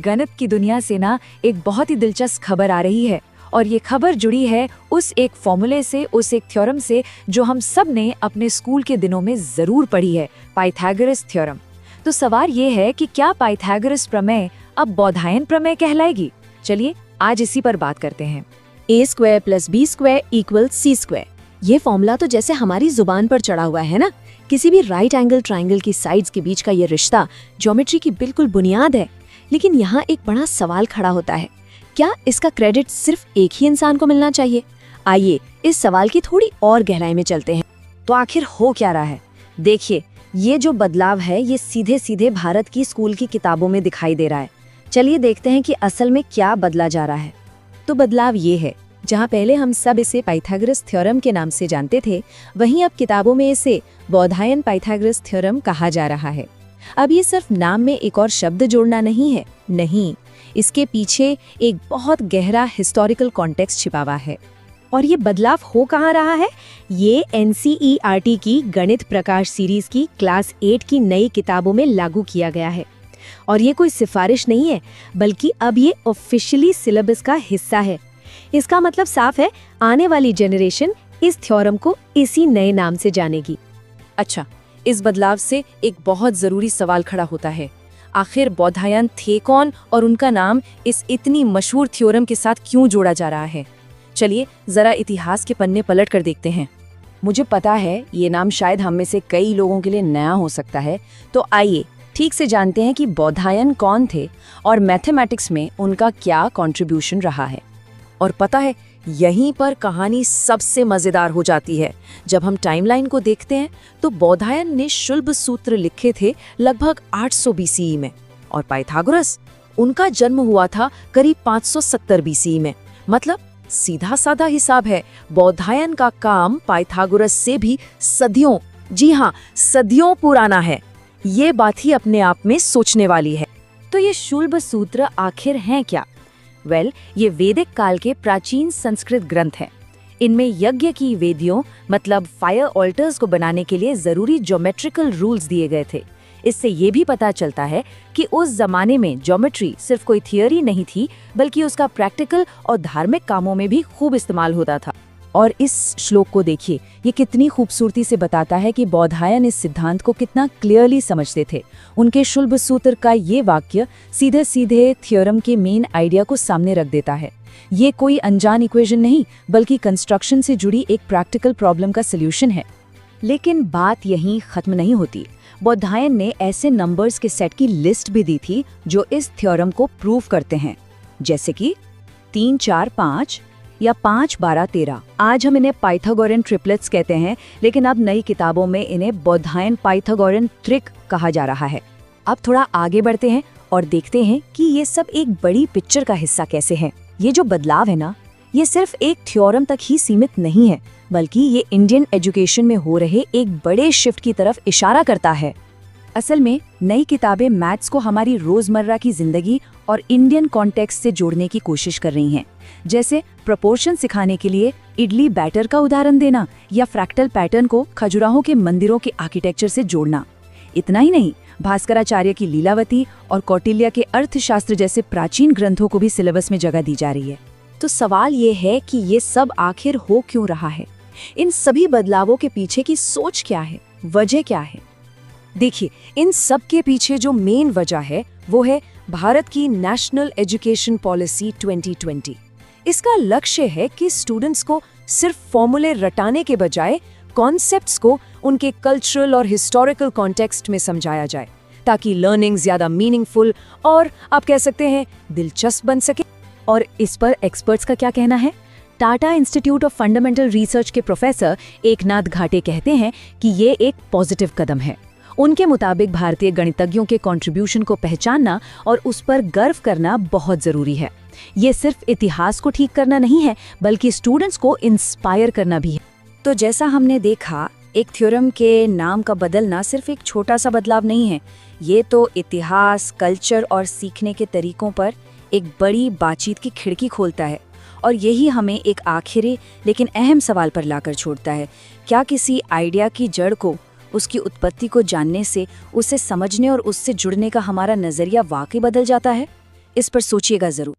गणित की दुनिया से ना एक बहुत ही दिलचस्प खबर आ रही है और ये खबर जुड़ी है उस एक फॉर्मूले से, उस एक थ्योरम से जो हम सब ने अपने स्कूल के दिनों में जरूर पढ़ी है, पाइथागोरस थ्योरम। तो सवाल ये है कि क्या पाइथागोरस प्रमेय अब बौधायन प्रमेय कहलाएगी? चलिए आज इसी पर बात करते हैं। a² + b² = c²। ये फॉर्मूला तो जैसे हमारी जुबान पर चढ़ा हुआ है ना। किसी भी राइट एंगल ट्रायंगल की साइड्स के बीच का ये रिश्ता ज्योमेट्री की बिल्कुल बुनियाद है। लेकिन यहाँ एक बड़ा सवाल खड़ा होता है, क्या इसका क्रेडिट सिर्फ एक ही इंसान को मिलना चाहिए? आइए इस सवाल की थोड़ी और गहराई में चलते हैं। तो आखिर हो क्या रहा है? देखिए, ये जो बदलाव है ये सीधे सीधे भारत की स्कूल की किताबों में दिखाई दे रहा है। चलिए देखते हैं कि असल में क्या बदला जा रहा है। तो बदलाव ये है, जहाँ पहले हम सब इसे पाइथागोरस थ्योरम के नाम से जानते थे, वहीं अब किताबों में इसे बौधायन पाइथागोरस थ्योरम कहा जा रहा है। अब ये सिर्फ नाम में एक और शब्द जोड़ना नहीं है, नहीं, इसके पीछे एक बहुत गहरा हिस्टोरिकल कॉन्टेक्स्ट छिपा हुआ है। और ये बदलाव हो कहाँ रहा है? ये NCERT की गणित प्रकाश सीरीज की क्लास 8 की नई किताबों में लागू किया गया है। और ये कोई सिफारिश नहीं है, बल्कि अब ये ऑफिशियली सिलेबस का हिस्सा है। इसका मतलब साफ है, आने वाली जनरेशन इस थ्योरम को इसी नए नाम से जानेगी। अच्छा, इस बदलाव से एक बहुत जरूरी सवाल खड़ा होता है, आखिर बौधायन थे कौन और उनका नाम इस इतनी मशहूर थ्योरम के साथ क्यों जोड़ा जा रहा है? चलिए जरा इतिहास के पन्ने पलट कर देखते हैं। मुझे पता है ये नाम शायद हम में से कई लोगों के लिए नया हो सकता है, तो आइए ठीक से जानते हैं कि बौधायन कौन थे और मैथमेटिक्स में उनका क्या कंट्रीब्यूशन रहा है। और पता है, यहीं पर कहानी सबसे मजेदार हो जाती है। जब हम टाइमलाइन को देखते हैं तो बौधायन ने शुल्ब सूत्र लिखे थे लगभग 800 BCE में और पाइथागोरस, उनका जन्म हुआ था करीब 570 BCE में। मतलब सीधा साधा हिसाब है, बौधायन का काम पाइथागोरस से भी सदियों, जी हाँ, सदियों पुराना है। ये बात ही अपने आप में सोचने वाली है। तो ये शुल्ब सूत्र आखिर हैं क्या? ये वैदिक काल के प्राचीन संस्कृत ग्रंथ हैं। इनमें यज्ञ की वेदियों मतलब फायर ऑल्टर्स को बनाने के लिए जरूरी ज्योमेट्रिकल रूल्स दिए गए थे। इससे ये भी पता चलता है कि उस जमाने में ज्योमेट्री सिर्फ कोई थियोरी नहीं थी, बल्कि उसका प्रैक्टिकल और धार्मिक कामों में भी खूब इस्तेमाल होता था। और इस श्लोक को देखिए, ये कितनी खूबसूरती से बताता है कि बौधायन इस सिद्धांत को कितना क्लियरली समझते थे। उनके शुल्ब सूत्र का ये वाक्य सीधे सीधे थ्योरम के मेन आइडिया को सामने रख देता है। ये कोई अनजान इक्वेशन नहीं, बल्कि कंस्ट्रक्शन से जुड़ी एक प्रैक्टिकल प्रॉब्लम का सल्यूशन है। लेकिन बात यहीं खत्म नहीं होती। बौधायन ने ऐसे नंबर्स के सेट की लिस्ट भी दी थी जो इस थ्योरम को प्रूव करते हैं, जैसे कि 3 4 5 या 5 12 13। आज हम इन्हें पाइथागोरियन ट्रिपलेट्स कहते हैं, लेकिन अब नई किताबों में इन्हें बौधायन पाइथागोरियन ट्रिक कहा जा रहा है। अब थोड़ा आगे बढ़ते हैं और देखते हैं कि ये सब एक बड़ी पिक्चर का हिस्सा कैसे है। ये जो बदलाव है ना, ये सिर्फ एक थ्योरम तक ही सीमित नहीं है, बल्कि ये इंडियन एजुकेशन में हो रहे एक बड़े शिफ्ट की तरफ इशारा करता है। असल में नई किताबें मैथ्स को हमारी रोजमर्रा की जिंदगी और इंडियन कॉन्टेक्स्ट से जोड़ने की कोशिश कर रही हैं। जैसे प्रोपोर्शन सिखाने के लिए इडली बैटर का उदाहरण देना या फ्रैक्टल पैटर्न को खजुराहो के मंदिरों के आर्किटेक्चर से जोड़ना। इतना ही नहीं, भास्कराचार्य की लीलावती और कौटिल्य के अर्थशास्त्र जैसे प्राचीन ग्रंथों को भी सिलेबस में जगह दी जा रही है। तो सवाल ये है कि ये सब आखिर हो क्यों रहा है? इन सभी बदलावों के पीछे की सोच क्या है, वजह क्या है? देखिए, इन सब के पीछे जो मेन वजह है वो है भारत की नेशनल एजुकेशन पॉलिसी 2020। इसका लक्ष्य है कि स्टूडेंट्स को सिर्फ फॉर्मूले रटाने के बजाय कॉन्सेप्ट्स को उनके कल्चरल और हिस्टोरिकल कॉन्टेक्स्ट में समझाया जाए, ताकि लर्निंग ज्यादा मीनिंगफुल और आप कह सकते हैं दिलचस्प बन सके। और इस पर एक्सपर्ट्स का क्या कहना है? Tata institute of fundamental research के प्रोफेसर एकनाथ घाटे कहते हैं कि ये एक पॉजिटिव कदम है। उनके मुताबिक भारतीय गणितज्ञों के कंट्रीब्यूशन को पहचानना और उस पर गर्व करना बहुत जरूरी है। ये सिर्फ इतिहास को ठीक करना नहीं है, बल्कि स्टूडेंट्स को इंस्पायर करना भी है। तो जैसा हमने देखा, एक थ्योरम के नाम का बदलना सिर्फ एक छोटा सा बदलाव नहीं है। ये तो इतिहास, कल्चर और सीखने के तरीकों पर एक बड़ी बातचीत की खिड़की खोलता है। और यही हमें एक आखिरी लेकिन अहम सवाल पर लाकर छोड़ता है, क्या किसी आइडिया की जड़ को, उसकी उत्पत्ति को जानने से, उसे समझने और उससे जुड़ने का हमारा नजरिया वाकई बदल जाता है? इस पर सोचिएगा जरूर।